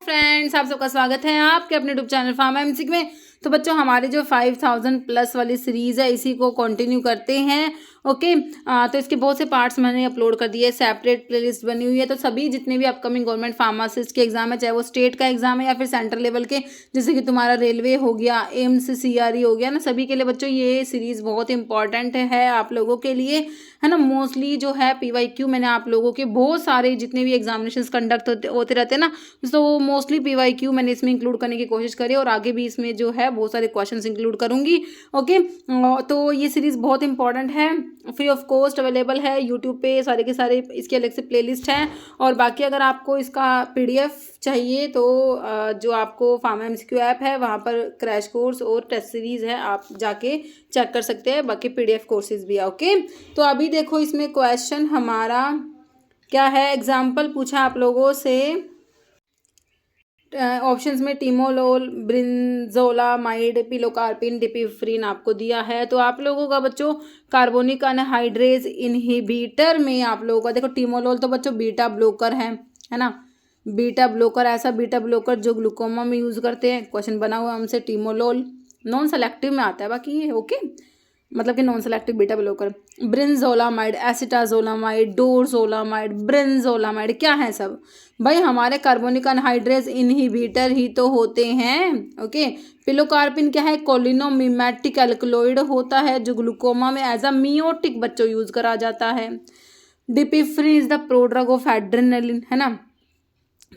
Friends, आप सबका स्वागत है आपके अपने यूट्यूब चैनल फार्मा एमसीक्यू में। तो बच्चों, हमारी जो 5000 प्लस वाली सीरीज़ है इसी को कंटिन्यू करते हैं। ओके। तो इसके बहुत से पार्ट्स मैंने अपलोड कर दिए, सेपरेट प्लेलिस्ट बनी हुई है। तो सभी जितने भी अपकमिंग गवर्नमेंट फार्मासिस्ट के एग्जाम है, चाहे वो स्टेट का एग्जाम है या फिर सेंट्रल लेवल के, जैसे कि तुम्हारा रेलवे हो गया, एम्स सीआरई हो गया ना, सभी के लिए बच्चों ये सीरीज़ बहुत इंपॉर्टेंट है आप लोगों के लिए, है ना। मोस्टली जो है पीवाईक्यू मैंने आप लोगों के बहुत सारे जितने भी एग्जामिनेशन कंडक्ट होते रहते हैं ना, तो मोस्टली पीवाईक्यू मैंने इसमें इंक्लूड करने की कोशिश करी और आगे भी इसमें जो है बहुत सारे क्वेश्चंस इंक्लूड करूंगी। ओके। तो ये सीरीज़ बहुत इंपॉर्टेंट है, फ्री ऑफ कॉस्ट अवेलेबल है यूट्यूब पे, सारे के सारे इसके अलग से प्लेलिस्ट हैं। और बाकी अगर आपको इसका पीडीएफ चाहिए तो जो आपको फार्मा एमसीक्यू ऐप है वहाँ पर क्रैश कोर्स और टेस्ट सीरीज़ है, आप जाके चेक कर सकते हैं। बाकी पीडीएफ कोर्सेज भी है। ओके। तो अभी देखो इसमें क्वेश्चन हमारा क्या है, एग्जाम्पल पूछा आप लोगों से। ऑप्शंस में टिमोलोल, ब्रिंजोलामाइड, पिलोकार्पिन, डिपिफ्रीन आपको दिया है। तो आप लोगों का बच्चों कार्बोनिक अनहाइड्रेज इनहिबिटर में आप लोगों का देखो, टिमोलोल तो बच्चों बीटा ब्लॉकर है ना। बीटा ब्लॉकर, ऐसा बीटा ब्लॉकर जो ग्लूकोमा में यूज़ करते हैं। क्वेश्चन बना हुआ हमसे टिमोलोल, नॉन सेलेक्टिव में आता है बाकी ये। ओके, मतलब कि non selective beta blocker. Brinzolamide, acetazolamide, dorzolamide, brinzolamide क्या है सब भाई, हमारे कार्बोनिक अनहाइड्रेज इनहिबिटर ही तो होते हैं। ओके। पिलोकार्पिन क्या है, कोलिनोमिमेटिक एल्कलॉइड होता है जो ग्लूकोमा में एज अ मियोटिक बच्चों यूज करा जाता है। Dipivefrin is the prodrug of adrenaline, है ना।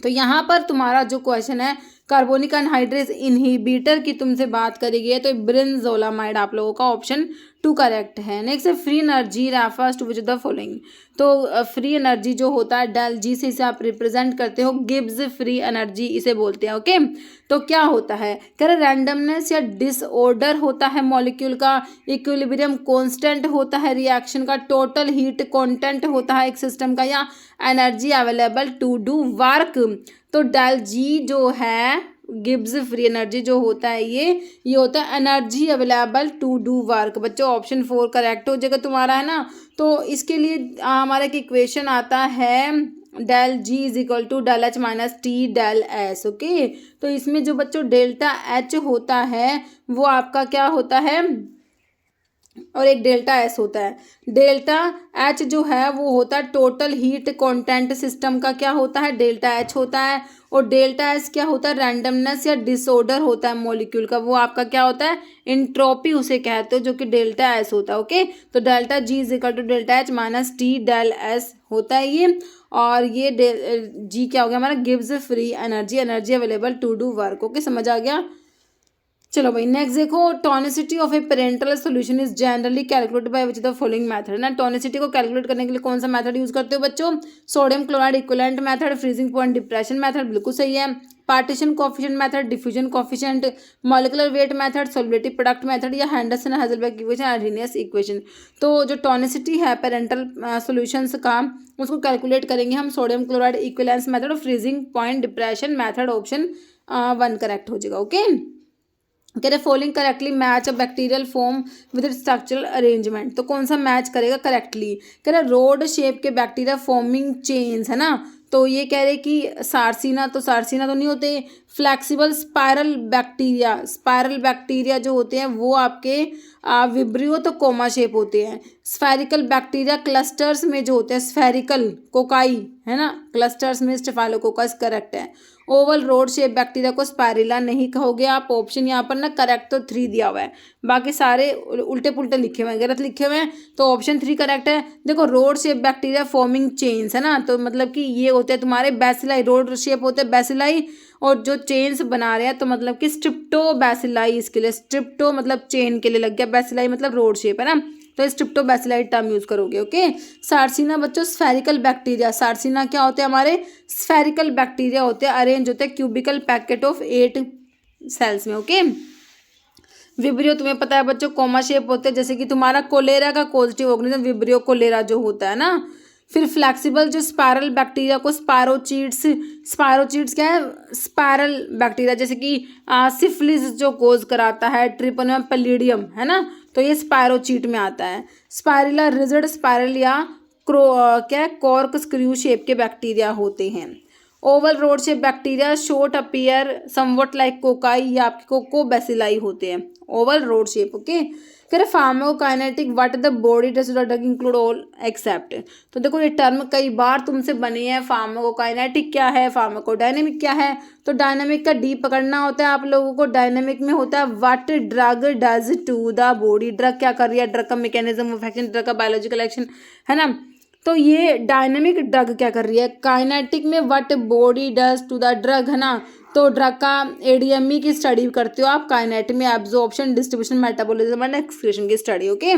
तो यहाँ पर तुम्हारा जो क्वेश्चन है कार्बोनिक अनहाइड्रेज इनहिबिटर की तुमसे बात करी गई है, तो ब्रिंजोलामाइड आप लोगों का ऑप्शन 2 करेक्ट है। नेक्स्ट है free energy refers to which the following. तो फ्री एनर्जी जो होता है डेल जी से इसे आप रिप्रेजेंट करते हो, गिब्स फ्री एनर्जी इसे बोलते हैं। ओके। तो क्या होता है, कह रहे रैंडमनेस या डिसऑर्डर होता है मॉलिक्यूल का, इक्विलिब्रियम कांस्टेंट होता है रिएक्शन का, टोटल हीट कंटेंट होता है एक सिस्टम का, या energy available to do work. तो डेल जी जो है गिब्स फ्री एनर्जी जो होता है ये होता है energy available to do work. बच्चों ऑप्शन 4 करेक्ट हो जाएगा तुम्हारा, है ना। तो इसके लिए हमारा एक इक्वेशन आता है del G is equal to del H minus T del S. Okay. तो इसमें जो बच्चों डेल्टा एच होता है वो आपका क्या होता है, और एक डेल्टा एस होता है। डेल्टा एच जो है वो होता है टोटल हीट कंटेंट सिस्टम का, क्या होता है, डेल्टा एच होता है। और डेल्टा एस क्या होता है, रैंडमनेस या डिसऑर्डर होता है मॉलिक्यूल का, वो आपका क्या होता है, इंट्रोपी उसे कहते हो, जो कि डेल्टा एस होता है। ओके। तो delta G is equal to delta H minus T del S होता है ये। और ये जी क्या हो गया हमारा, gives free energy, energy available to do work. Okay, समझ आ गया। चलो भाई नेक्स्ट देखो, tonicity of a parental solution is generally calculated by which the following method, ना। टॉनिसिटी को कैलकुलेट करने के लिए कौन सा मेथड यूज करते हो बच्चों, sodium chloride equivalent method, freezing point depression method, बिल्कुल सही है। Partition coefficient method, diffusion coefficient, molecular weight method, solubility product method, या हेंडरसन हेजलबर्ग इक्वेशन, आर्हेनियस इक्वेशन। तो जो टॉनिसिटी है पेरेंटल सॉल्यूशंस का, उसको कैलकुलेट करेंगे हम सोडियम क्लोराइड इक्विवेलेंस मेथड और freezing point depression method. Option 1 correct हो जाएगा। ओके। कह रहे following correctly match a bacterial form with it structural arrangement. तो कौन सा मैच करेगा करेक्टली, कह रहे रोड शेप के बैक्टीरिया फॉर्मिंग चेन्स, है ना। तो ये कह रहे कि सार्सिना तो नहीं होते, फ्लैक्सिबल स्पायरल बैक्टीरिया जो होते हैं वो आपके विब्रियो तो कोमा शेप होते हैं। स्फेरिकल बैक्टीरिया क्लस्टर्स में जो होते हैं, स्फेरिकल कोकाई, है ना, क्लस्टर्स में स्टेफाइलोकोकस करेक्ट है। ओवल रोड शेप बैक्टीरिया को स्पायरिला नहीं कहोगे आप। ऑप्शन यहाँ पर ना करेक्ट तो 3 दिया हुआ है, बाकी सारे उल्टे पुल्टे लिखे हुए हैं, गलत लिखे हुए हैं। तो ऑप्शन 3 करेक्ट है। देखो rod shape bacteria forming chains, है ना, तो मतलब कि ये होते हैं तुम्हारे बैसिलाई, रोड शेप होते हैं बैसिलाई, और जो चेन्स बना रहे हैं तो मतलब कि स्ट्रिप्टो बैसिलाई, इसके लिए स्ट्रिप्टो मतलब चेन के लिए लग गया, बैसिलाई मतलब रोड शेप, है ना। तो स्ट्रिप्टो बैसिलाई टर्म यूज करोगे। ओके। सार्सिना बच्चों स्फेरिकल बैक्टीरिया, सार्सिना क्या होते हैं हमारे, स्फेरिकल बैक्टीरिया होते हैं, अरेंज होते हैं क्यूबिकल पैकेट ऑफ 8 सेल्स में। ओके। विब्रियो तुम्हें पता है बच्चों कोमा शेप होते हैं, जैसे कि तुम्हारा कोलेरा का पॉजिटिव ऑर्गेनिज्म विब्रियो कोलेरा जो होता है ना। फिर फ्लैक्सिबल जो स्पायरल बैक्टीरिया को स्पायरोचीट्स क्या है, स्पायरल बैक्टीरिया, जैसे कि सिफिलिस जो कोज कराता है, ट्रिपोनियम पैलिडियम, है ना, तो ये स्पायरोचीट में आता है। स्पायरिला रिजिड स्पायरल या कॉर्क स्क्रू शेप के बैक्टीरिया होते हैं। Oval rod shape bacteria short appear somewhat like cocci, या आपके कोकोबैसिलाई होते हैं, ओवल रोड शेप। ओके, कह रहे pharmacokinetic what the body does the drug include all except. तो देखो ये टर्म कई बार तुमसे बनी है, फार्माकोकाइनेटिक क्या है, फार्माकोडायनेमिक क्या है। तो डायनेमिक का डी पकड़ना होता है आप लोगों को। डायनेमिक में होता है what drug does to the body, drug क्या कर रही है, ड्रग का मैकेनिज्म ऑफ एक्शन, ड्रग का बायोलॉजिकल एक्शन, है ना। तो ये डायनेमिक ड्रग क्या कर रही है। काइनेटिक में what body does to the drug, है ना। तो ड्रग का एडीएमई की स्टडी करते हो आप। काइनेटिक में absorption, distribution, metabolism and excretion की स्टडी। ओके,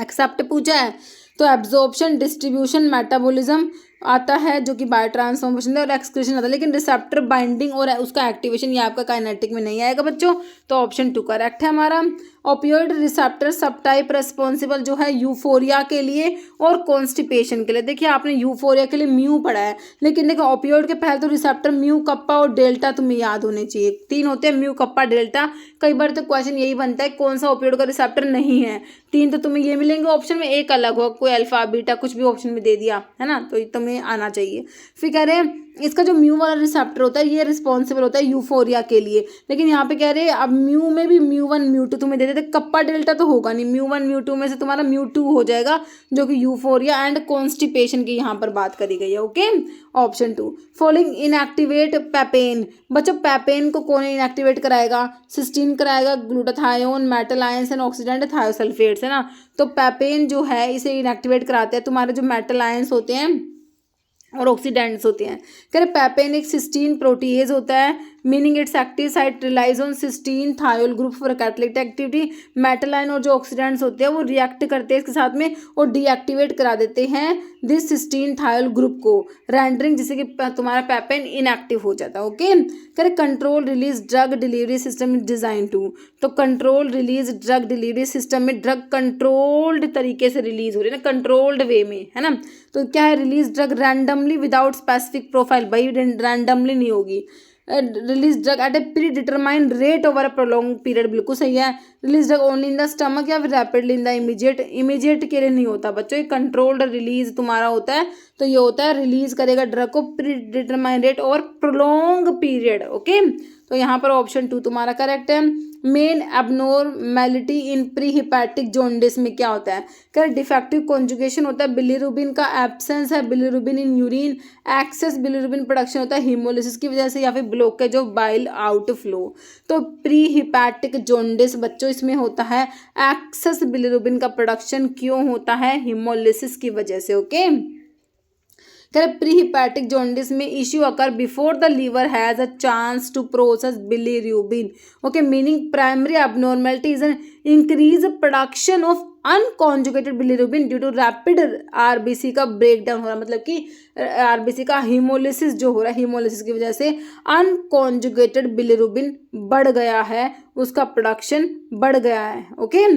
एक्सेप्ट पूछा है तो एब्जॉर्प्शन, डिस्ट्रीब्यूशन, मेटाबॉलिज्म आता है जो कि बायो ट्रांसफॉर्मेशन है, और एक्सक्रीशन आता है। लेकिन रिसेप्टर बाइंडिंग और उसका एक्टिवेशन ये आपका काइनेटिक में नहीं आएगा बच्चों। तो ऑप्शन 2 करेक्ट है हमारा। ओपियोइड रिसेप्टर सब टाइप रेस्पॉन्सिबल जो है यूफोरिया के लिए और कॉन्स्टिपेशन के लिए। देखिए आपने यूफोरिया के लिए म्यू पढ़ा है, लेकिन देखो ओपियोइड के पहले तो रिसेप्टर म्यू, कप्पा और डेल्टा तुम्हें याद होने चाहिए। 3 होते हैं, म्यू, कप्पा, डेल्टा। कई बार तो क्वेश्चन यही बनता है कौन सा ओपियोइड का रिसेप्टर नहीं है। 3 तो तुम्हें ये मिलेंगे ऑप्शन में, एक अलग हो, कोई अल्फा बीटा कुछ भी ऑप्शन में दे दिया, है ना। तो तुम्हें आना चाहिए। फिर कह रहे हैं इसका जो म्यू वाला रिसेप्टर होता है ये रिस्पॉन्सिबल होता है यूफोरिया के लिए। लेकिन यहाँ पे कह रहे हैं अब म्यू में भी म्यू1 म्यू2 तुम्हें दे देते, कप्पा डेल्टा तो होगा नहीं। म्यू1 म्यू2 में से तुम्हारा म्यू2 हो जाएगा, जो कि यूफोरिया एंड कॉन्स्टिपेशन की यहाँ पर बात करी गई है। Okay, option 2। Following inactivate papain. बच्चों पैपेन को कौन इनएक्टिवेट कराएगा, सिस्टीन कराएगा, glutathione, metal ions and oxidant thiosulphates, है ना। तो पैपेन जो है इसे इनएक्टिवेट कराते हैं तुम्हारे जो मेटल आयंस होते हैं और ऑक्सीडेंट्स होते हैं। कह रहे पैपेन एक सिस्टीन प्रोटीएज होता है, meaning it's active site relies on cysteine thiol group for catalytic activity. Metal ion और जो ऑक्सीडेंट्स होते हैं वो रिएक्ट करते हैं इसके साथ में और डीएक्टिवेट करा देते हैं दिस सिस्टीन थायोल ग्रुप को, रेंडरिंग जिससे कि तुम्हारा पैपेन इनएक्टिव हो जाता है। ओके, कह रहे control release drug delivery system is design to. तो control release drug delivery system में ड्रग कंट्रोल्ड तरीके से रिलीज हो रही है ना, कंट्रोल्ड वे में, है ना। तो क्या है, release drug randomly without specific profile, भाई रैंडमली नहीं होगी। Release drug eight A pre determined rate over a prolong period, बिल्कुल सही है। Release drug only in the stomach या फिर रैपिडली इन द इमीडिएट के लिए नहीं होता बच्चों, ये कंट्रोल्ड रिलीज तुम्हारा होता है। तो ये होता है रिलीज करेगा ड्रग को प्री डिटरमाइंड रेट और प्रोलॉन्ग पीरियड। ओके, तो यहाँ पर ऑप्शन 2 तुम्हारा करेक्ट है। मेन एबनॉर्मेलिटी इन प्री हिपैटिक जॉन्डिस में क्या होता है, क्या डिफेक्टिव कॉन्जुगेशन होता है, बिलीरुबिन का एब्सेंस है, bilirubin in urine, excess bilirubin production होता है हीमोलिसिस की वजह से, या फिर ब्लॉकेज ऑफ बाइल आउटफ्लो। तो प्री हिपैटिक जॉन्डिस बच्चों इसमें होता है एक्सेस बिलीरुबिन का प्रोडक्शन, क्यों होता है, हीमोलिसिस की वजह से। ओके, प्री हिपैटिक जॉन्डिस में issue occur before the liver has a chance to process bilirubin. Okay, meaning primary abnormality is an increase production of unconjugated bilirubin due to rapid RBC का breakdown हो रहा है, मतलब कि RBC का haemolysis जो हो रहा है, हीमोलिसिस की वजह से अनकॉन्जुगेटेड बिलीरुबिन बढ़ गया है, उसका प्रोडक्शन बढ़ गया है। ओके,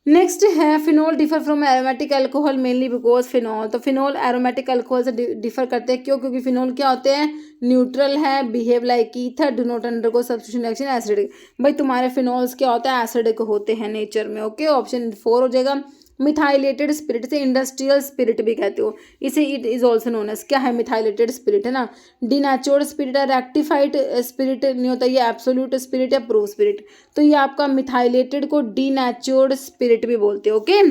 नेक्स्ट है phenol differ from aromatic alcohol mainly because phenol. तो फिनोल एरोमेटिक अल्कोहल से डिफर करते हैं, क्यों, क्योंकि फिनोल क्या होते हैं, न्यूट्रल है, behave like ether, do not undergo substitution reaction, acidic. भाई तुम्हारे फिनोल्स क्या होता है, एसिडिक होते हैं नेचर में। ओके, ऑप्शन 4 हो जाएगा। मिथाइलेटेड स्पिरिट से इंडस्ट्रियल स्पिरिट भी कहते हो इसे, it is also known as, क्या है, मिथाइलेटेड स्पिरिट, है ना। डिनेचुरड स्पिरिट है, रेक्टिफाइड स्पिरिट नहीं होता, ये एब्सोल्यूट स्पिरिट या प्रूफ स्पिरिट। तो ये आपका मिथाइलेटेड को डिनेचुरड स्पिरिट भी बोलते हो। ओके,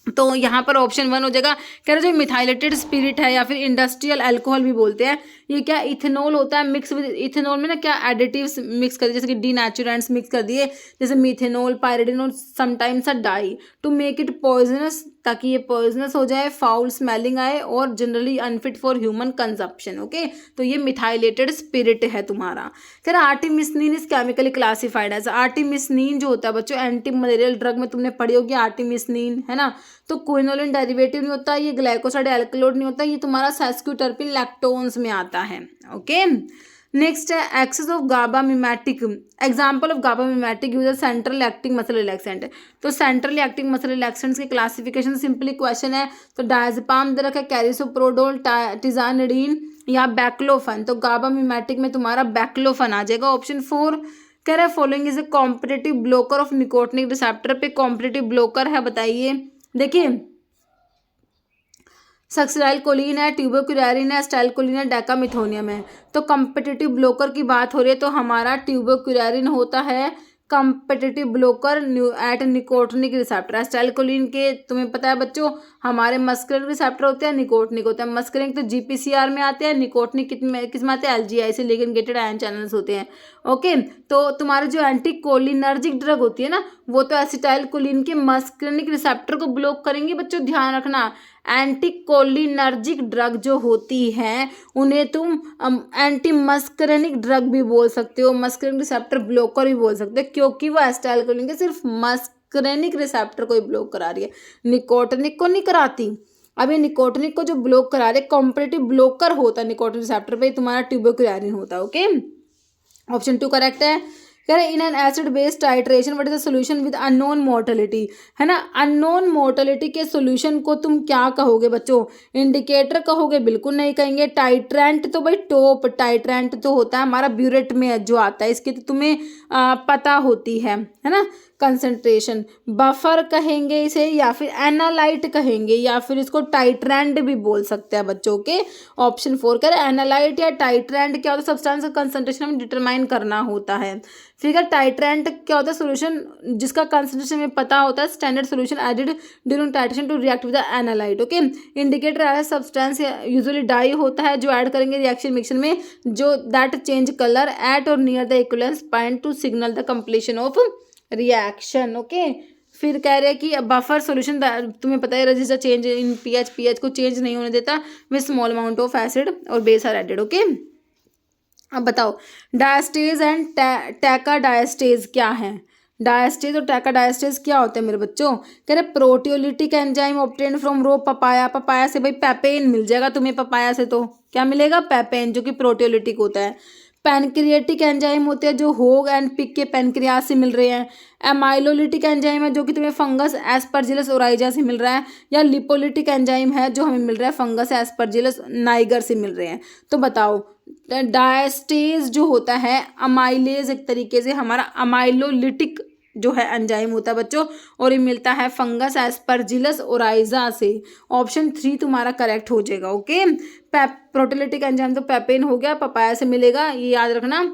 तो यहाँ पर ऑप्शन 1 हो जाएगा। कह रहे जो मिथाइलेटेड स्पिरिट है या फिर इंडस्ट्रियल अल्कोहल भी बोलते हैं, ये क्या इथेनॉल होता है मिक्स विद, इथेनॉल में ना क्या एडिटिव्स मिक्स कर दिए, जैसे कि डीनेचुरेंट्स मिक्स कर दिए, जैसे methanol, pyridinol, sometimes a dye to make it poisonous, ताकि ये पॉइजनस हो जाए, फाउल स्मेलिंग आए और generally unfit for human consumption. Okay, तो ये मिथाइलेटेड स्पिरिट है तुम्हारा। कह रहा artemisinin is chemically classified as, artemisinin जो होता है बच्चों एंटी मलेरियल ड्रग में तुमने पढ़ी होगी आर्टिमिसनिन, है ना। तो क्विनोलिन डेरिवेटिव नहीं होता, ये ग्लाइकोसाइड एल्कलोड नहीं होता, ये तुम्हारा सेस्क्यूटर्पिन लैक्टोन्स में आता है। Okay, next is excess of GABA mimetic. Example of GABA mimetic use central acting muscle relaxant. तो सेंट्रल एक्टिंग मसल रिलैक्सेंट्स के क्लासिफिकेशन सिंपली क्वेश्चन है, तो डायज़ेपाम दे रखा है, कैरिसोप्रोडोल, टिजानिडीन या बैक्लोफन। तो गाबा मिमेटिक में तुम्हारा बैक्लोफन आ जाएगा, ऑप्शन 4। कह रहा है following is a competitive blocker of nicotinic receptor पे कॉम्पिटिटिव ब्लोकर है, बताइए। देखिए सक्सिनाइल कोलिन है, ट्यूबरक्युलिन है, एसिटाइलकोलिन है, डेकामिथोनियम है। तो कम्पिटिटिव ब्लोकर की बात हो रही है तो हमारा ट्यूबरक्युलिन होता है competitive blocker at nicotinic receptor. Acetylcholine के तुम्हें पता है बच्चों हमारे मस्कुलर रिसेप्टर होते हैं, निकोटिनिक होता है। मस्कुलर तो जीपीसीआर में आते हैं, निकोटिनिक किस में आते हैं, एलजीआई से लिगेंड गेटेड आयन चैनल्स होते हैं। ओके, तो तुम्हारे जो एंटीकोलिनर्जिक ड्रग होती है ना वो तो एसिटाइलकोलिन के मस्कुलर रिसेप्टर को ब्लॉक करेंगे बच्चों, ध्यान रखना। एंटीकोलिनर्जिक ड्रग जो होती हैं उन्हें तुम एंटी मस्करेनिक ड्रग भी बोल सकते हो, मस्करेनिक रिसेप्टर ब्लॉकर भी बोल सकते हो, क्योंकि वो एसिटाइलकोलिन के सिर्फ मस्करेनिक रिसेप्टर को ही ब्लॉक करा रही है, निकोटिनिक को नहीं कराती। अब ये निकोटिनिक को जो ब्लॉक करा रहे कॉम्पिटिटिव ब्लॉकर होता है निकोटिनिक रिसेप्टर पे, तुम्हारा ट्यूबरक्युलिन होता है। ओके, ऑप्शन 2 करेक्ट है। कह रहे in an acid based titration what is the solution with unknown mortality, है ना। अननोन मोर्टेलिटी के सॉल्यूशन को तुम क्या कहोगे बच्चों, इंडिकेटर कहोगे, बिल्कुल नहीं कहेंगे। टाइट्रेंट तो भाई टॉप टाइट्रेंट तो होता है हमारा ब्यूरेट में जो आता है, इसकी तो तुम्हें पता होती है ना कंसंट्रेशन। बफर कहेंगे इसे या फिर एनालाइट कहेंगे या फिर इसको टाइट्रेंट भी बोल सकते हैं बच्चों के। ऑप्शन 4 करें एनालाइट या टाइट्रेंट क्या होता है, सब्सटेंस का कंसंट्रेशन हमें डिटरमाइन करना होता है। फिर टाइट्रेंट क्या होता है, सोल्यूशन जिसका कंसंट्रेशन हमें पता होता है, standard solution added during titration to react with the analyte. Okay, indicator ऐसा सब्सटेंस यूजुअली डाई होता है जो ऐड करेंगे रिएक्शन मिक्सचर में, जो दैट चेंज कलर एट और near the equivalence point to signal the completion of reaction. Okay, फिर कह रहे हैं कि बफर सॉल्यूशन तुम्हें पता है रजिस्टर चेंज इन पीएच को चेंज नहीं होने देता with small amount of acid और बेस आर एडेड। ओके, अब बताओ डायस्टेज एंड टैका डायस्टेज क्या है। डायस्टेज और टैका डायस्टेज क्या होते हैं मेरे बच्चों, कह रहे proteolytic enzyme obtained from raw papaya. Papaya से भाई पेपेन मिल जाएगा तुम्हें, पपाया से तो क्या मिलेगा, पेपेन, जो कि प्रोटियोलिटिक होता है। पैनक्रिएटिक एंजाइम होते हैं जो होग एंड पिक के पैनक्रियास से मिल रहे हैं। एमाइलोलिटिक एंजाइम है जो कि तुम्हें फंगस एस्परजिलस ओराइजा से मिल रहा है, या लिपोलिटिक एंजाइम है जो हमें मिल रहा है फंगस एस्परजिलस नाइगर से मिल रहे हैं। तो बताओ डायस्टेज जो होता है अमाइलेज एक तरीके से हमारा अमाइलोलिटिक जो है एंजाइम होता है बच्चों, और ये मिलता है फंगस एस्परजिलस ओराइजा से। ऑप्शन 3 तुम्हारा करेक्ट हो जाएगा। ओके, प्रोटियोलिटिक एंजाइम तो पेपेन हो गया, पपाया से मिलेगा, ये याद रखना,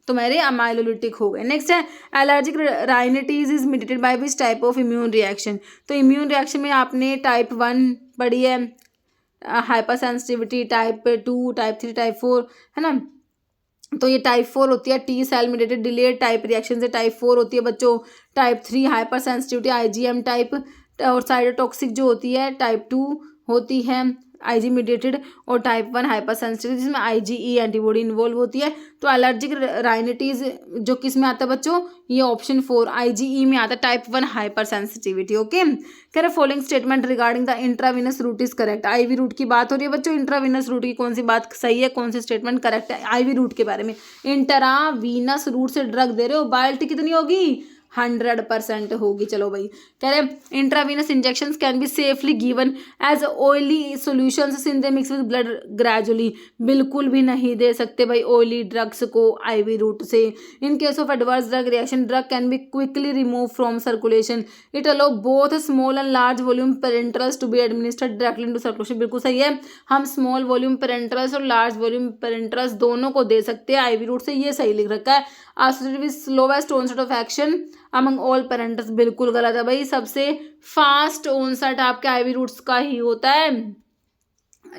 तुम्हारे अमाइलोलिटिक हो गए। नेक्स्ट है allergic rhinitis is mitigated by which type of immune reaction. तो इम्यून रिएक्शन में आपने टाइप 1 पढ़ी है, hypersensitivity, type 2, type 3, type 4, है ना। तो ये टाइप 4 होती है T cell mediated delayed type reaction से टाइप 4 होती है बच्चों। Type 3 hypersensitivity IgM type, और साइटोटॉक्सिक जो होती है टाइप 2 होती है आईजी मीडिएटेड, और टाइप 1 हाइपर सेंसिटिविटी जिसमें आईजीई एंटीबॉडी इन्वॉल्व होती है। तो एलर्जिक राइनिटीज जो किस में आता है बच्चों, ये ऑप्शन 4 आईजीई में आता है, टाइप 1 हाइपर सेंसिटिविटी। ओके, कह रहे following statement regarding the intravenous route is correct. IV route की बात हो रही है बच्चों, इंट्रावीनस रूट की कौन सी बात सही है, कौन सी स्टेटमेंट करेक्ट है आईवी रूट के बारे में। इंट्रावीनस रूट से ड्रग दे रहे हो, बायोलिटी कितनी होगी, 100% होगी। चलो भाई, कह रहे intravenous injections can be safely given as oily solutions since they mix with blood gradually. बिल्कुल भी नहीं दे सकते भाई ऑयली ड्रग्स को आईवी रूट से। In case of adverse drug reaction drug can be quickly remove from circulation. It allow both small and large volume parenterals to be administered directly into circulation. बिल्कुल सही है, हम small volume पेरेंटरल्स और large volume पेरेंटरल्स दोनों को दे सकते हैं ivy route से, ये सही लिख रखा है। Associated with slowest onset of action among all parenters, बिल्कुल गलत है भाई, सबसे फास्ट ऑनसेट आपके आईवी रूट्स का ही होता है।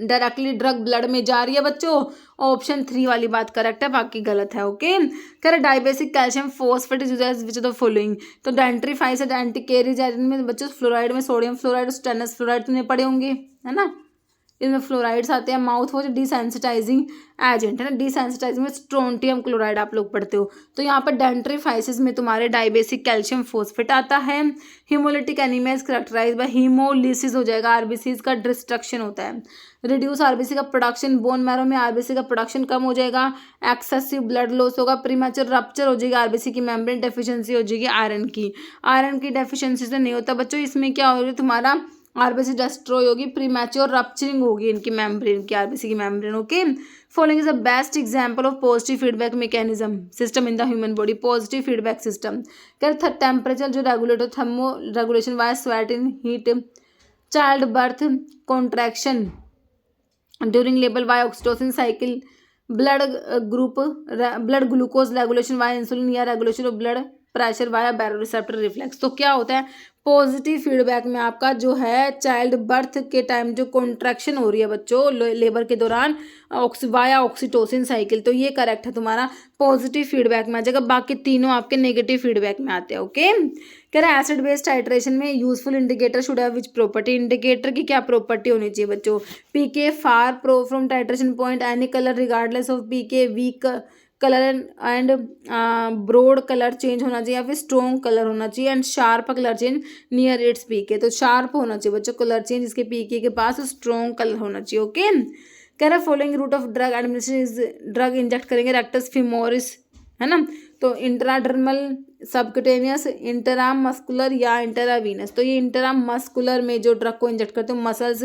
डायरेक्टली ड्रग ब्लड में जा रही है बच्चों, ऑप्शन 3 वाली बात करेक्ट है, बाकी गलत है। ओके, कह रहे dibasic calcium phosphate is used which of the following. तो डेंट्रीफाइस एंटीकेरीज में बच्चों फ्लोराइड में सोडियम फ्लोराइड, स्टेनस फ्लोराइड तुमने पढ़े होंगे, है ना। इसमें फ्लोराइड्स आते हैं। माउथ वॉश डिसेंसिटाइजिंग एजेंट, है ना, डिसेंसिटाइजिंग में स्ट्रोंटियम क्लोराइड आप लोग पढ़ते हो। तो यहाँ पर डेंट्रीफाइसिस में तुम्हारे डाइबेसिक कैल्शियम फॉस्फेट आता है। Haemolytic anaemia is characterised by haemolysis हो जाएगा, आरबीसीज का डिस्ट्रक्शन होता है। रिड्यूस आरबीसी का प्रोडक्शन, बोन मैरो में आरबीसी का प्रोडक्शन कम हो जाएगा। एक्सेसिव ब्लड लॉस होगा, प्रीमैच्योर रप्चर हो जाएगी आरबीसी की मेम्ब्रेन, डेफिशिएंसी हो जाएगी आयरन की। आयरन की डेफिशिएंसी से नहीं होता बच्चों, इसमें क्या होगी तुम्हारा आरबीसी डिस्ट्रॉय होगी, प्रीमैच्योर रप्चरिंग होगी इनकी मेम्ब्रेन की, आरबीसी की membrane. Okay, following is the best example of positive feedback mechanism system in the human body. Positive feedback system क्या, टेम्परेचर जो रेगुलेट हो, thermoregulation via sweat in heat, child birth contraction during label by oxytocin cycle blood blood glucose regulation by insulin या regulation of blood pressure via baroreceptor reflex. तो क्या होता है positive feedback में आपका जो है चाइल्ड बर्थ के टाइम जो कॉन्ट्रैक्शन हो रही है बच्चों लेबर के दौरान वाया ऑक्सीटोसिन साइकिल, तो ये करेक्ट है तुम्हारा, पॉजिटिव फीडबैक में आ जाएगा। बाकी तीनों आपके नेगेटिव फीडबैक में आते हैं। ओके, कह रहा है एसिड बेस्ड टाइट्रेशन में useful indicator should have which property, indicator की क्या प्रॉपर्टी होनी चाहिए बच्चों, PK far pro from titration point, any colour regardless of PK, weak colour and broad colour change होना चाहिए या फिर स्ट्रॉन्ग कलर होना चाहिए, and sharp colour change near its PK. तो शार्प होना चाहिए बच्चों कलर चेंज इसके पीके के पास, स्ट्रॉन्ग कलर होना चाहिए। ओके, कह रहा है following route of drug administration is, drug inject करेंगे रेक्टस फीमोरिस, है ना, तो इंट्राडर्मल, सबक्यूटेनियस, इंटराम मस्कुलर या इंटरावीनस। तो ये इंटराम मस्कुलर में जो ड्रग को इंजेक्ट करते हो मसल्स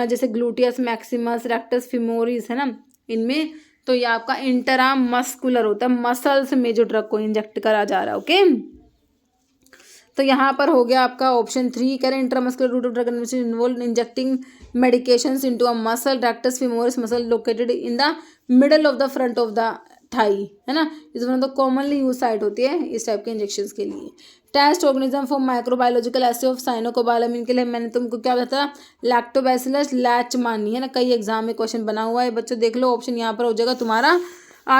जैसे ग्लूटियस मैक्सिमस, रेक्टस फीमोरिस, है ना, इनमें, तो ये आपका इंटराम मस्कुलर होता है, मसल्स में जो ड्रग को इंजेक्ट करा जा रहा है। ओके, तो यहाँ पर हो गया आपका ऑप्शन 3, करें intramuscular route of drug administration involve injecting medications into a muscle, rectus femoris muscle located in the middle of the front of the thigh, है ना, is one of the commonly use site होती है इस type के injections के लिए। Test organism for microbiological assay of cyanocobalamin के लिए मैंने तुमको क्या बताया, लैक्टोबैसिलस लैचमानी, है ना, कई एग्जाम में क्वेश्चन बना हुआ है बच्चों, देख लो ऑप्शन यहाँ पर हो जाएगा तुम्हारा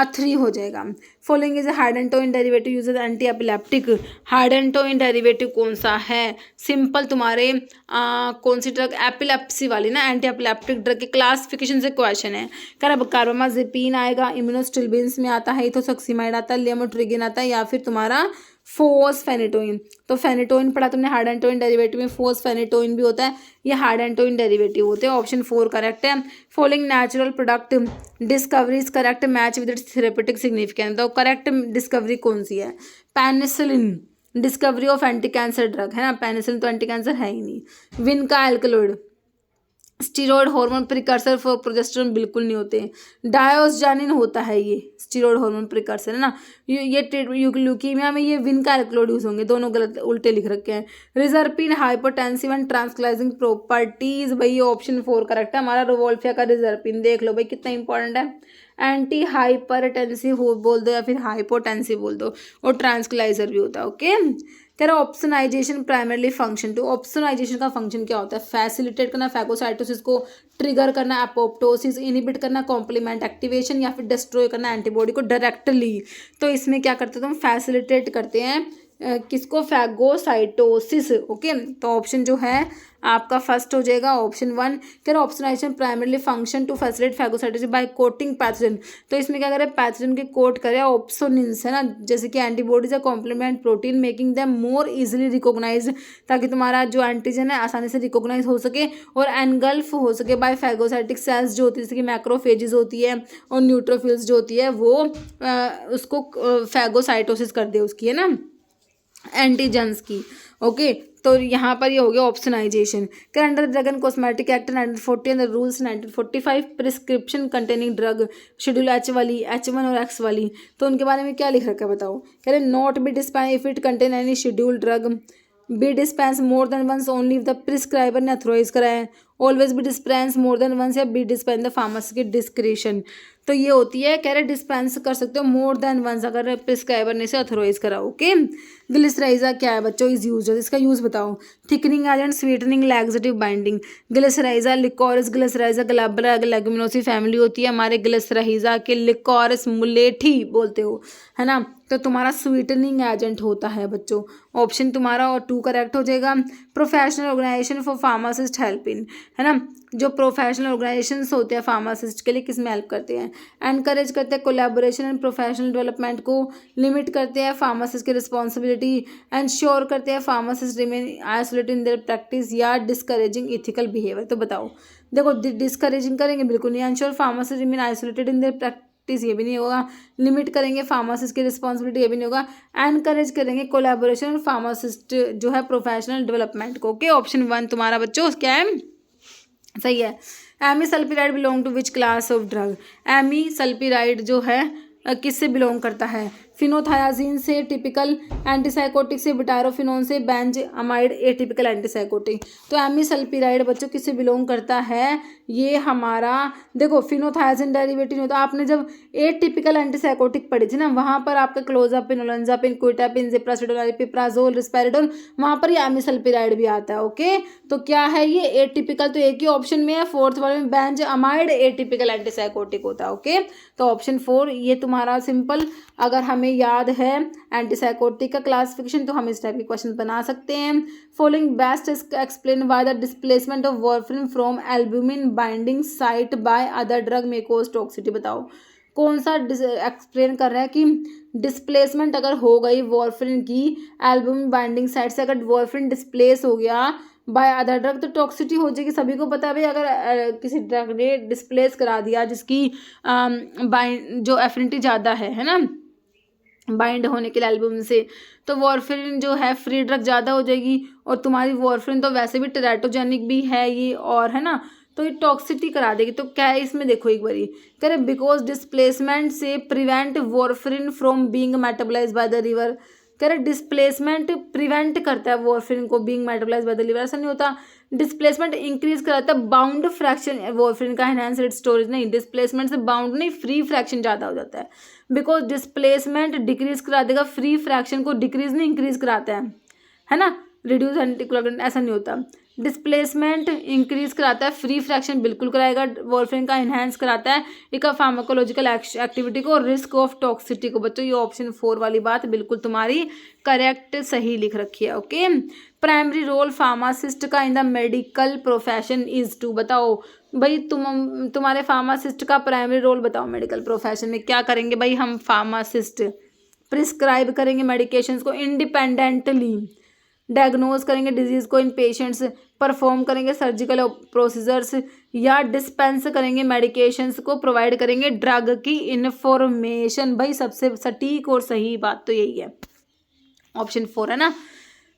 3 हो जाएगा। Following is hydantoin derivative use anti epileptic, hydantoin derivative कौन सा है, सिंपल तुम्हारे कौन सी ड्रग, एपिलेप्सी वाली ना, एंटी एपिलेप्टिक ड्रग के क्लासिफिकेशन से क्वेश्चन है। कार्बामाजेपिन आएगा, इम्यूनोस्टिल्बिन्स में आता है, इथोसक्सीमाइड आता है, लेमोट्रिगिन आता है, या फिर तुम्हारा फोस्फेनेटोइन। तो फेनेटोइन पढ़ा तुमने हाइडेंटोइन डेरिवेटिव में, फोस्फेनेटोइन भी होता है, ये हाइडेंटोइन डेरिवेटिव होते हैं। ऑप्शन 4 करेक्ट है। Following natural product discoveries correct match with its therapeutic significance. तो करेक्ट डिस्कवरी कौन सी है, penicillin, discovery of anti cancer drug, है ना, पेनिसिलिन तो एंटी कैंसर है ही नहीं। Vinca alkaloid, steroid hormone precursor for progesterone बिल्कुल नहीं होते, डायोस्जानिन होता है ये स्टीरॉयड हार्मोन प्रिकर्सर, है ना, ये ल्यूकीमिया में ये विनका एल्कलॉइड यूज होंगे, दोनों गलत उल्टे लिख रखे हैं। रिजर्पिन हाइपोटेंसिव एंड ट्रांसक्लाइजिंग प्रॉपर्टीज, भाई ये ऑप्शन 4 करेक्ट है हमारा, रोवोल्फिया का रिजर्पिन देख लो भाई कितना इंपॉर्टेंट है। एंटी हाइपरटेंसिव हो बोल दो या फिर हाइपोटेंसिव बोल दो, और ट्रांसक्लाइजर भी होता है। ओके, कह रहा ऑप्सनाइजेशन प्राइमरली फंक्शन, तो ऑप्सनाइजेशन का फंक्शन क्या होता है, फैसिलिटेट करना फैगोसाइटोसिस को, ट्रिगर करना एपोप्टोसिस, इनिबिट करना कॉम्प्लीमेंट एक्टिवेशन, या फिर डिस्ट्रॉय करना एंटीबॉडी को डायरेक्टली। तो इसमें क्या करते हैं तुम, फैसिलिटेट करते हैं किसको, फैगोसाइटोसिस। ओके, तो ऑप्शन जो है आपका फर्स्ट हो जाएगा ऑप्शन 1। कह रहा opsonisation primarily function to facilitate phagocytosis by coating pathogen, तो इसमें क्या करें, पैथोजन के कोट करें ऑप्सोनिन्स, है ना, जैसे कि एंटीबॉडीज या complement protein, making them more easily recognised, ताकि तुम्हारा जो एंटीजन है आसानी से रिकॉग्नाइज हो सके और एनगल्फ हो सके बाय फैगोसाइटिक सेल्स जो होती है, जैसे कि मैक्रोफेजेस होती है और न्यूट्रोफिल्स जो होती है वो उसको फैगोसाइटोसिस कर दे उसकी, है ना, एंटीजन्स की। ओके, तो यहाँ पर ये हो गया ऑप्शनाइजेशन। कर under drug and cosmetic act 1940 and rules 1945 prescription containing drug schedule H वाली, H1 और X वाली, तो उनके बारे में क्या लिख रखा है बताओ। कह रहे not be dispense if it contain any schedule drug, be dispense more than once only if the prescriber ने अथोराइज करा है, always be dispense more than once, या बी डिस्पेंस द फार्मेसी की डिस्क्रिशन। तो ये होती है, कह रहे डिस्पेंस कर सकते हो मोर देन वंस अगर प्रिस्क्राइबर ने से अथोराइज करा। ओके, ग्लिसराइजा क्या है बच्चों, इज यूज, इसका यूज बताओ। Thickening agent, sweetening, laxative, binding. Glycyrrhiza, liquorice glycyrrhiza glabra leguminosae family होती है हमारे ग्लिसराइजा के, लिकोरिस मुलेठी बोलते हो, है ना, तो तुम्हारा स्वीटनिंग एजेंट होता है बच्चों। ऑप्शन तुम्हारा और 2 करेक्ट हो जाएगा। Professional organisation for pharmacist help in, है ना, जो प्रोफेशनल ऑर्गेनाइजेशंस होते हैं फार्मासिस्ट के लिए किस में हेल्प करते हैं, एनकरेज करते हैं कोलैबोरेशन एंड प्रोफेशनल डेवलपमेंट को, लिमिट करते हैं फार्मासिस्ट की रिस्पॉन्सिबिलिटी, एंश्योर करते हैं pharmacist remain isolated in their practice, या डिस्करेजिंग इथिकल बिहेवियर। तो बताओ, देखो डिस्करेजिंग करेंगे बिल्कुल नहीं, ensure pharmacist remain isolated in their practice ये भी नहीं होगा, लिमिट करेंगे फार्मासिस्ट की रिस्पॉन्सिबिलिटी ये भी नहीं होगा, एनकरेज करेंगे कोलैबोरेशन और फार्मासिस्ट जो है प्रोफेशनल डेवलपमेंट को। ओके, ऑप्शन 1 तुम्हारा बच्चों क्या है, सही है। Amisulpride belong to which class of drug, amisulpride जो है किससे बिलोंग करता है, फिनोथायाजीन से टिपिकल एंटीसाइकोटिक से बुटायरोफिनोन से बेंजअमाइड एटिपिकल एंटीसाइकोटिक। तो एमिसल्पिराइड बच्चों किससे बिलोंग करता है, ये हमारा देखो फिनोथायाजीन डेरिवेटिव नहीं होता। आपने जब एटिपिकल एंटीसाइकोटिक पढ़ी थी ना, वहाँ पर आपका क्लोजापिन, ओलेंजापिन, क्विटापिन, जिप्रासिडोल, अरिपिप्राजोल, रिस्पेरिडोल, वहाँ पर ये एमिसल्पिराइड भी आता है। ओके, तो क्या है ये एटिपिकल, तो एक ही ऑप्शन में है, फोर्थ वाले में बेंजअमाइड एटिपिकल एंटीसाइकोटिक होता है। ओके, तो ऑप्शन 4 ये तुम्हारा सिंपल, अगर हमें याद है एंटीसाइकोटिक का क्लासिफिकेशन तो हम इस टाइप के क्वेश्चन बना सकते हैं। Following best explain why the displacement of warfarin from albumin binding site by other drug may cause toxicity. बताओ कौन सा एक्सप्लेन कर रहा है कि डिस्प्लेसमेंट अगर हो गई वार्फरिन की एल्ब्यूमिन बाइंडिंग साइट से, अगर वार्फरिन डिस्प्लेस हो गया बाय अदर ड्रग तो टॉक्सिसिटी हो जाएगी। सभी को पता है भाई, अगर किसी ड्रग ने डिस्प्लेस करा दिया जिसकी जो एफिनिटी ज़्यादा है ना बाइंड होने के लिए एल्ब्यूमिन से, तो वार्फरिन जो है फ्री ड्रग ज़्यादा हो जाएगी। और तुम्हारी वार्फरिन तो वैसे भी टेराटोजेनिक भी है ये, और है ना, तो ये टॉक्सिसिटी करा देगी। तो क्या है इसमें, देखो एक बारी कह रहे बिकॉज डिस्प्लेसमेंट से prevent warfarin from being metabolised by the liver. कह रहे डिस्प्लेसमेंट प्रिवेंट करता है वार्फरिन को being metabolised by the liver, ऐसा नहीं होता। डिस्प्लेसमेंट इंक्रीज कराता है बाउंड फ्रैक्शन वार्फरिन का, एनहांस इट्स स्टोरेज नहीं, डिस्प्लेसमेंट से बाउंड नहीं, फ्री फ्रैक्शन ज़्यादा हो जाता है। बिकॉज डिस्प्लेसमेंट डिक्रीज करा देगा, फ्री फ्रैक्शन को डिक्रीज नहीं इंक्रीज कराता है ना, रिड्यूस एंटीकोगुलेंट ऐसा नहीं होता। डिस्प्लेसमेंट इंक्रीज कराता है, फ्री फ्रैक्शन बिल्कुल कराएगा, वार्फरिन का एनहांस कराता है एक फार्माकोलॉजिकल एक्टिविटी को, रिस्क ऑफ टॉक्सिसिटी को। बच्चों ये ऑप्शन 4 वाली बात बिल्कुल तुम्हारी करेक्ट सही लिख रखी है। ओके, प्राइमरी रोल फार्मासिस्ट का in the medical profession is to. बताओ भाई तुम्हारे फार्मासिस्ट का प्राइमरी रोल बताओ मेडिकल प्रोफेशन में क्या करेंगे भाई हम फार्मासिस्ट, प्रिस्क्राइब करेंगे मेडिकेशंस को इंडिपेंडेंटली, डायग्नोज करेंगे डिजीज़ को इन पेशेंट्स, परफॉर्म करेंगे सर्जिकल प्रोसीजर्स, या डिस्पेंस करेंगे मेडिकेशंस को, प्रोवाइड करेंगे ड्रग की इंफॉर्मेशन। भाई सबसे सटीक और सही बात तो यही है, ऑप्शन 4 है ना।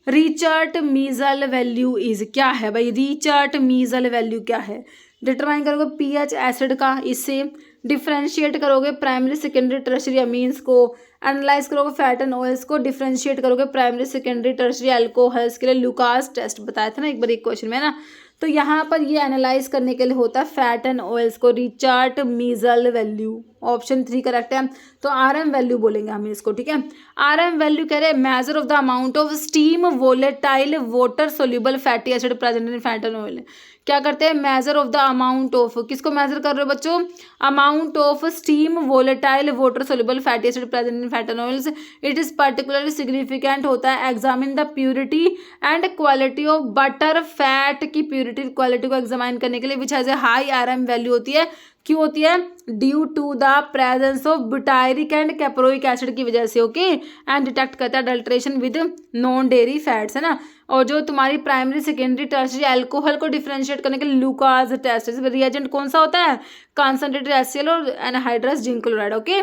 रिचर्ड मीजल वैल्यू इज क्या है भाई, रिचर्ड मीजल वैल्यू क्या है, डिटरमाइन करोगे पीएच एसिड का, इससे डिफ्रेंशिएट करोगे प्राइमरी सेकेंडरी टर्शरी अमीन्स को, एनालाइज करोगे फैट एंड ऑयल्स को, डिफ्रेंशिएट करोगे प्राइमरी सेकेंडरी टर्शरी अल्कोहल्स के लिए लुकास टेस्ट बताया था ना एक बार एक क्वेश्चन में ना। तो यहाँ पर ये एनालाइज करने के लिए होता है फैट एंड ऑयल्स को, रिचर्ड मीजल वैल्यू, ऑप्शन 3 करेक्ट है। तो आरएम वैल्यू बोलेंगे हम इसको, ठीक है। आरएम वैल्यू कह रहे हैं measure of the amount of steam volatile water soluble fatty acid present in fat and oil. क्या करते हैं, measure of the amount of, किसको मेजर कर रहे हो बच्चों, amount of steam volatile water soluble fatty acid present in fat and oils. It is particularly significant होता है, examine the purity and quality of butter fat की purity quality को examine करने के लिए which has a high RM value होती है। क्यों होती है, due to the presence of butyric and caproic acid की वजह से। ओके, एंड डिटेक्ट करता है adulteration with non dairy fats, है ना। और जो तुम्हारी प्राइमरी सेकेंडरी टर्शरी अल्कोहल को डिफरेंशिएट करने के लिए लुकास टेस्ट, रिएजेंट कौन सा होता है, कंसंट्रेटेड HCl और एनहाइड्रस जिंक क्लोराइड। ओके,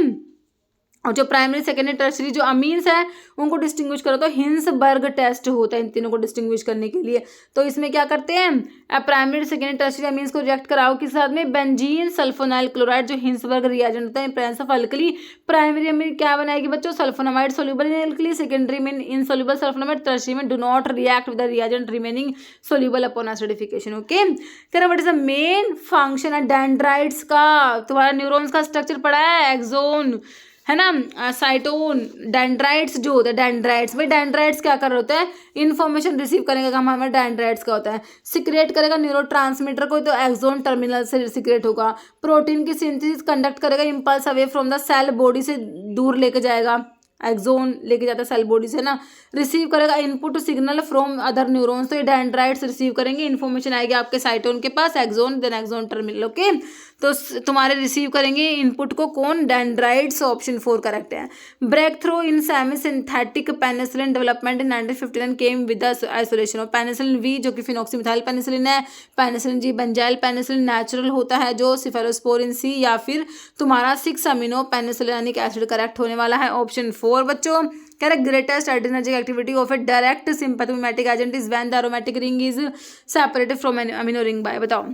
और जो प्राइमरी सेकेंडरी टर्शरी जो अमीन्स है उनको डिस्टिंग्विश करो तो हिंसबर्ग टेस्ट होता है इन तीनों को डिस्टिंग्विश करने के लिए। तो इसमें क्या करते हैं, प्राइमरी सेकेंडरी टर्शरी अमीन्स को रिएक्ट कराओ किस साथ में, बेंजीन सल्फोनाइल क्लोराइड जो हिंसबर्ग रिएजेंट होता है in presence of alkali. Primary amine क्या बनाएगी बच्चों, sulphonamide soluble in alkali, secondary में इनसोल्यूबल सल्फोनामाइड, टर्शरी में do not react with the reagent remaining soluble upon acidification. Okay, फिर what is the main function है dendrites का, तुम्हारा neurons का स्ट्रक्चर पढ़ा है, एक्सोन है ना, साइटोन, डेंड्राइट्स जो होता है, डेंड्राइट्स भाई डेंड्राइट्स क्या कर रहे होते हैं, इन्फॉर्मेशन रिसीव करने का काम हमें डेंड्राइट्स का होता है। सिक्रेट करेगा न्यूरोट्रांसमीटर को तो एक्सोन टर्मिनल से सिक्रेट होगा। प्रोटीन की सिंथेसिस कंडक्ट करेगा impulse away from the cell, body से दूर लेके जाएगा, एक्सोन लेके जाता है सेल बॉडी से ना। रिसीव करेगा input signal from other neurons, तो ये डेंड्राइट्स रिसीव करेंगे, इन्फॉर्मेशन आएगी आपके साइटोन के पास, axon then axon terminal. Okay, तो तुम्हारे रिसीव करेंगे इनपुट को कौन, डेंड्राइट्स, ऑप्शन 4 करेक्ट है। Breakthrough in semi synthetic penicillin development in 1959 came with the isolation of penicillin V जो कि फिनॉक्सीमिथाइल पेनिसिलिन है, penicillin G benzyl penicillin natural होता है जो सिफेलोस्पोरिन सी, या फिर तुम्हारा 6 अमीनो पेनिसिलिनिक एसिड करेक्ट होने वाला है, ऑप्शन 4 बच्चों। कह रहे greatest adrenergic activity of a direct sympathomimetic agent is when the aromatic ring is separated from amino ring by, बताओ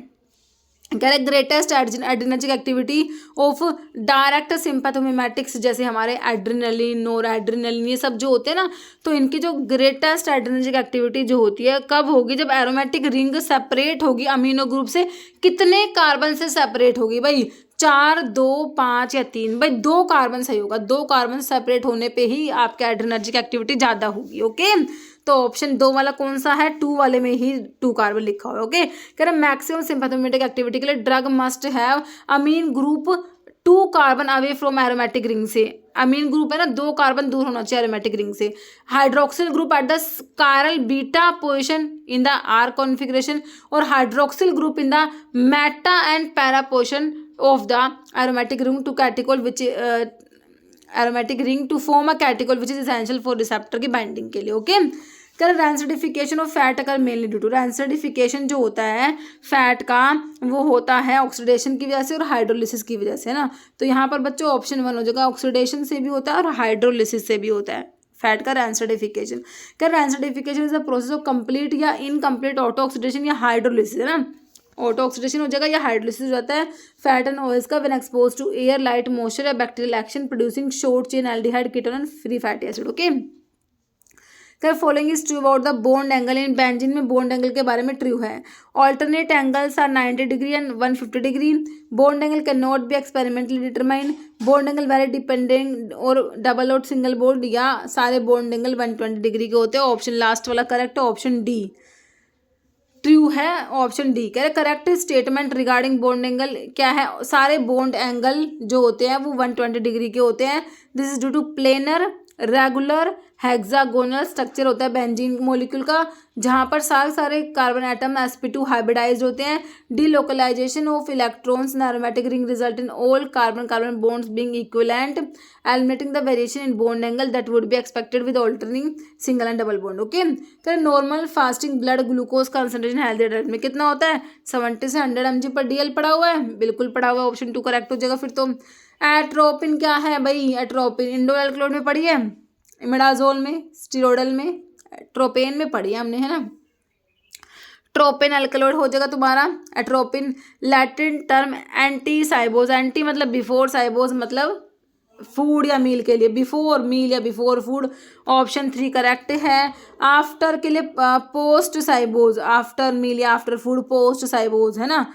कह रहे greatest adrenergic activity of direct sympathomimetics, जैसे हमारे एड्रिनलिन, नोर एड्रिनलिन, ये सब जो होते हैं ना, तो इनकी जो ग्रेटेस्ट एड्रिनर्जिक एक्टिविटी जो होती है कब होगी, जब एरोमेटिक रिंग सेपरेट होगी अमीनो ग्रुप से। कितने कार्बन से सेपरेट होगी भाई, 4, 2, 5 या 3? भाई 2 कार्बन सही होगा, 2 कार्बन सेपरेट होने पे ही आपका एड्रिनर्जिक एक्टिविटी ज़्यादा होगी। ओके, तो ऑप्शन 2 वाला कौन सा है, 2 वाले में ही 2 कार्बन लिखा हुआ है। ओके, कह रहे मैक्सिमम सिंपैथोमिमेटिक एक्टिविटी के लिए drug must have amine group 2 carbon away from aromatic ring से। अमीन ग्रुप है ना, 2 कार्बन दूर होना चाहिए एरोमेटिक रिंग से। Hydroxyl group at the chiral beta position in the R configuration, और hydroxyl group in the meta and para position of the aromatic ring to catechol which aromatic ring to form a catechol which is essential for receptor की binding के लिए। Okay, कर rancidification of fat अगर mainly due to, rancidification जो होता है fat का वो होता है ऑक्सीडेशन की वजह से और हाइड्रोलिसिस की वजह से, है ना। तो यहाँ पर बच्चों ऑप्शन 1 हो जाएगा, ऑक्सीडेशन से भी होता है और हाइड्रोलिसिस से भी होता है फैट का रैंसिडिफिकेशन। क्या rancidification is the process of complete या इनकम्प्लीट ऑटो ऑक्सीडेशन या हाइड्रोलिसिस, है ना। ऑटो ऑक्सीडेशन हो जाएगा या हाइड्रोलिसिस हो जाता है फैट एंड ऑयल्स का when expose to air, light, moisture या bacterial action producing short chain aldehyde, ketone and free fatty acid. Okay, following is true about the bond angle in benzene में bond angle के बारे में true है। Alternate angles are 90 degree and 150 degree. Bond angle can not be experimentally determined. Bond angle very dependent और double और single bond या सारे bond angle 120 degree के होते हैं। ऑप्शन लास्ट वाला करेक्ट है, ऑप्शन डी ट्रू है, ऑप्शन डी। कह रहे correct statement regarding bond angle क्या है, सारे बॉन्ड एंगल जो होते हैं वो 120 डिग्री के होते हैं। This is due to planar regular hexagonal structure होता है बेंजीन मॉलिक्यूल का, जहाँ पर सारे कार्बन एटम sp2 हाइब्रिडाइज्ड होते हैं। Delocalisation of electrons in aromatic ring result in all carbon carbon bonds being equivalent, eliminating the variation in bond angle that would be expected with alternating single and double bond. Okay, तो normal fasting blood glucose concentration healthy adult में कितना होता है, 70 से 100 mg/dl पड़ा हुआ है, बिल्कुल पड़ा हुआ है, ऑप्शन 2 करेक्ट हो जाएगा। फिर तो एट्रोपिन क्या है भाई, एट्रोपिन इंडोल एल्कलॉइड में पड़ी है, इमिडाजोल में, स्टीरोडल में, ट्रोपेन में पढ़ी है हमने, है ना। ट्रोपेन अल्कलॉइड हो जाएगा तुम्हारा atropine. Latin term ante cibos, ante मतलब बिफोर, साइबोज मतलब फूड या मील के लिए, बिफोर मील या बिफोर फूड, ऑप्शन 3 करेक्ट है। आफ्टर के लिए पोस्ट साइबोज, आफ्टर मील या आफ्टर फूड पोस्ट साइबोज, है ना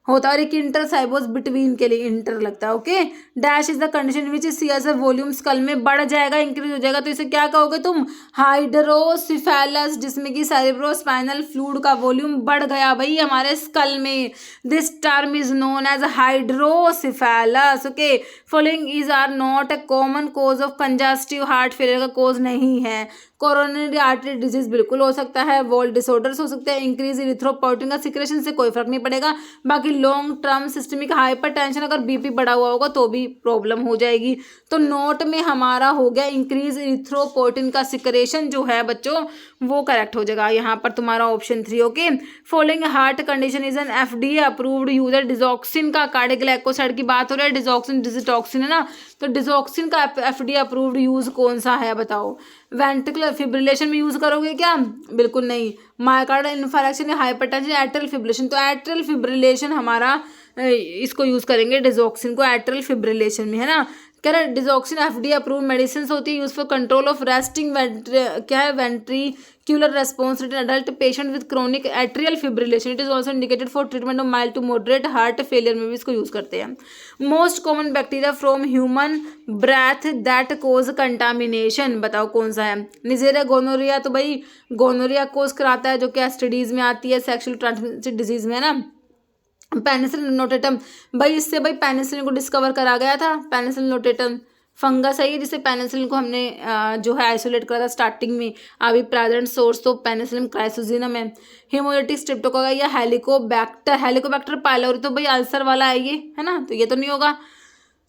होता है। और एक इंटर साइबोज बिटवीन के लिए इंटर लगता है। Okay, dash is the condition which is CSF volume skull में बढ़ जाएगा, इंक्रीज हो जाएगा, तो इसे क्या कहोगे तुम, हाइड्रोसिफेलस, जिसमें कि सेरेब्रोस्पाइनल फ्लूइड का वॉल्यूम बढ़ गया भाई हमारे स्कल में। This term is known as hydrocephalus. Okay, following is are not a common cause of congestive heart failure का कॉज नहीं है। कोरोनरी आर्टरी डिजीज बिल्कुल हो सकता है, वॉल डिसऑर्डर्स हो सकते हैं, इंक्रीज इरिथ्रोपोइटिन का सिक्रेशन से कोई फर्क नहीं पड़ेगा। बाकी लॉन्ग टर्म सिस्टमिक हाइपरटेंशन, अगर बीपी बढ़ा हुआ होगा तो भी प्रॉब्लम हो जाएगी। तो नोट में हमारा हो गया इंक्रीज इरिथ्रोपोइटिन का सिक्रेशन जो है बच्चों वो करेक्ट हो जाएगा यहाँ पर तुम्हारा option 3। Okay, following heart condition is an FDA approved user. Digoxin का कार्डियक ग्लाइकोसाइड की बात हो रही है, डिजॉक्सिन डिजिटॉक्सिन है ना, तो डिजॉक्सिन का FDA अप्रूव्ड यूज कौन सा है बताओ। वेंट्रिकुलर फिब्रिलेशन में यूज करोगे क्या, बिल्कुल नहीं। मायोकार्डियल इन्फार्क्शन या हाइपरटेंशन, एट्रियल फिब्रिलेशन, तो एट्रियल फिब्रिलेशन हमारा इसको यूज करेंगे डिजॉक्सिन को एट्रियल फिब्रिलेशन में, है ना। कह रहे डिजॉक्सिन FDA अप्रूव्ड मेडिसिन होती है use for control of resting क्या है ventricular response in adult patient with chronic atrial fibrillation. It is also indicated for treatment of mild to moderate heart failure में भी इसको यूज करते हैं। Most common bacteria from human breath that cause contamination, बताओ कौन सा है। निजेरिया gonorrhoea, तो भाई गोनोरिया कोज कराता है जो कि एसटीडीज में आती है, सेक्सुअल ट्रांसमिटेड डिजीज में, है ना। पेनिसिलिन नोटेटम, भाई इससे भाई पेनिसिलिन को डिस्कवर करा गया था। पेनिसिलिन नोटेटम फंगस है ये, जिससे पेनिसिलिन को हमने जो है आइसोलेट करा था स्टार्टिंग में। अभी प्रेजेंट सोर्स तो पेनिसिलिन क्राइसोजिनम है। हेमोलिटिक स्ट्रेप्टोकोका या हेलिकोबैक्टर, हेलिकोबैक्टर पायलोरी, तो भाई अल्सर वाला है ये, है ना, तो ये तो नहीं होगा।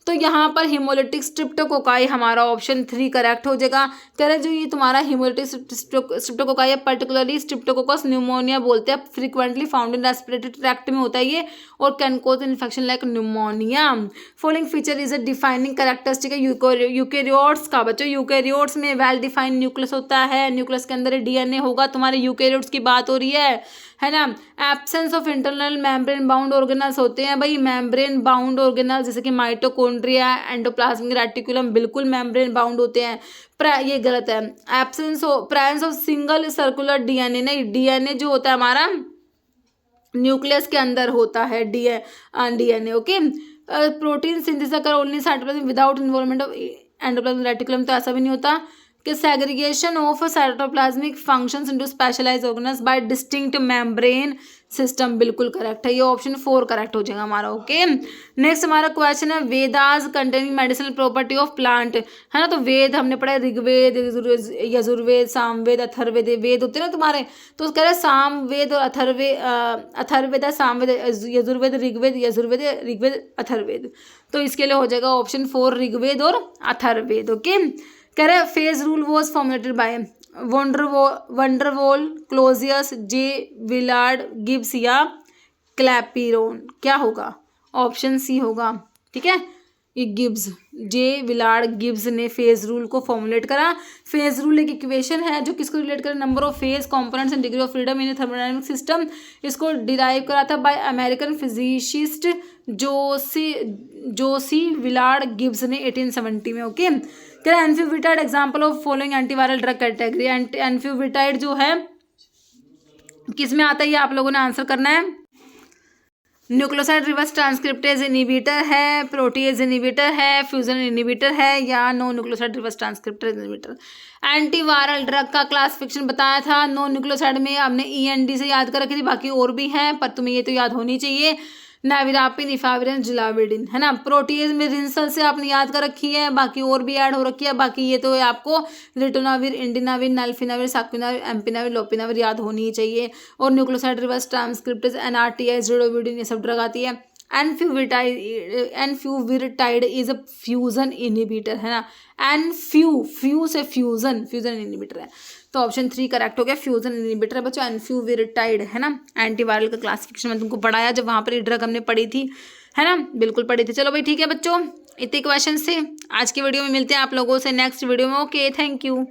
तो यहाँ पर हिमोलिटिक स्ट्रिप्टोकोकाई हमारा ऑप्शन 3 करेक्ट हो जाएगा। कह रहे जो ये तुम्हारा हिमोलिटिक स्ट्रिप्टोकोकाई है, पर्टिकुलरली स्ट्रिप्टोकोकस न्यूमोनिया बोलते हैं, frequently found in respiratory tract में होता है ये, और can cause infection like pneumonia. Following feature is a defining characteristic है यूकेरियोट्स का। बच्चों यूकेरियोट्स में वेल डिफाइंड न्यूक्लियस होता है, न्यूक्लियस के अंदर डीएनए होगा, तुम्हारे यूकेरियोट्स की बात हो रही है ना। Absence of internal membrane bound organelles होते हैं भाई, मेम्ब्रेन बाउंड ऑर्गेनल्स जैसे कि माइटोकॉन्ड्रिया, एंडोप्लाज्मिक रेटिकुलम बिल्कुल मेम्ब्रेन बाउंड होते हैं। ये गलत है। Presence of single circular DNA, नहीं, डीएनए जो होता है हमारा न्यूक्लियस के अंदर होता है DNA. Okay, protein synthesis occur only cytoplasm without involvement of endoplasmic reticulum, तो ऐसा भी नहीं होता। कि segregation of cytoplasmic functions into specialised organelles bye distinct membrane system, बिल्कुल करेक्ट है, ये ऑप्शन 4 करेक्ट हो जाएगा हमारा। ओके, नेक्स्ट हमारा क्वेश्चन है Vedas containing medicinal property of plant, है ना। तो वेद हमने पढ़ा है, ऋग्वेद, यजुर्वेद, सामवेद, अथर्ववेद, वेद होते हैं ना तुम्हारे, तो कह रहे हैं सामवेद और अथर्ववेद, सामवेद, यजुर्वेद, ऋग्वेद, अथर्ववेद, तो इसके लिए हो जाएगा ऑप्शन 4 ऋग्वेद और अथर्ववेद। ओके, कह रहे phase rule was formulated by van der Waals, Clausius, J Willard Gibbs या क्लैपिरोन, क्या होगा, ऑप्शन सी होगा। ठीक है, ये गिब्स, जे विलार्ड गिब्स ने फेज रूल को फॉर्मुलेट करा। फेज रूल एक इक्वेशन है जो किसको रिलेट करे, number of phase components and degree of freedom in thermodynamic system, इसको डिराइव करा था by American physicist Josiah Willard Gibbs ने 1870 में। ओके, क्या enfuvirtide example of following antiviral drug category, enfuvirtide जो है किस में आता है, ये आप लोगों ने आंसर करना है। न्यूक्लियोसाइड रिवर्स ट्रांसक्रिप्टेज इनिबिटर है, प्रोटीएज इनिबिटर है, फ्यूजन इनिबिटर है, या non nucleoside reverse transcriptase inhibitor. Antiviral drug का क्लासिफिकेशन बताया था, नो न्यूक्लियोसाइड में हमने END से याद कर रखी थी, बाकी और भी हैं पर तुम्हें ये तो याद होनी चाहिए, नेविरापिन, इफाविरिन, जिलाविडिन, है ना। प्रोटीएज में रिंसल से आपने याद कर रखी है, बाकी और भी ऐड हो रखी है, बाकी ये तो आपको रिटोनाविर, इंडिनाविर, नल्फिनाविर, साक्विनाविर, एम्पिनाविर, लोपिनाविर याद होनी ही चाहिए। और न्यूक्लियोसाइड रिवर्स ट्रांसक्रिप्टेज NRTI, जिडोविडिन, ये सब ड्रग आती है। एन्फ्यूविटाइड इज अ फ्यूजन इनिबिटर, है ना। फ्यू से फ्यूजन इनिबिटर है, तो ऑप्शन 3 करेक्ट हो गया, फ्यूजन इनिबिटर है बच्चों, एन्फ्यूविटाइड, है ना। एंटीवायरल का क्लासिफिकेशन मैं तुमको पढ़ाया जब वहाँ पर ये ड्रग हमने पढ़ी थी, है ना, बिल्कुल पढ़ी थी। चलो भाई ठीक है बच्चों, इतने क्वेश्चन से आज की वीडियो में मिलते हैं आप लोगों से नेक्स्ट वीडियो में। Okay, thank you.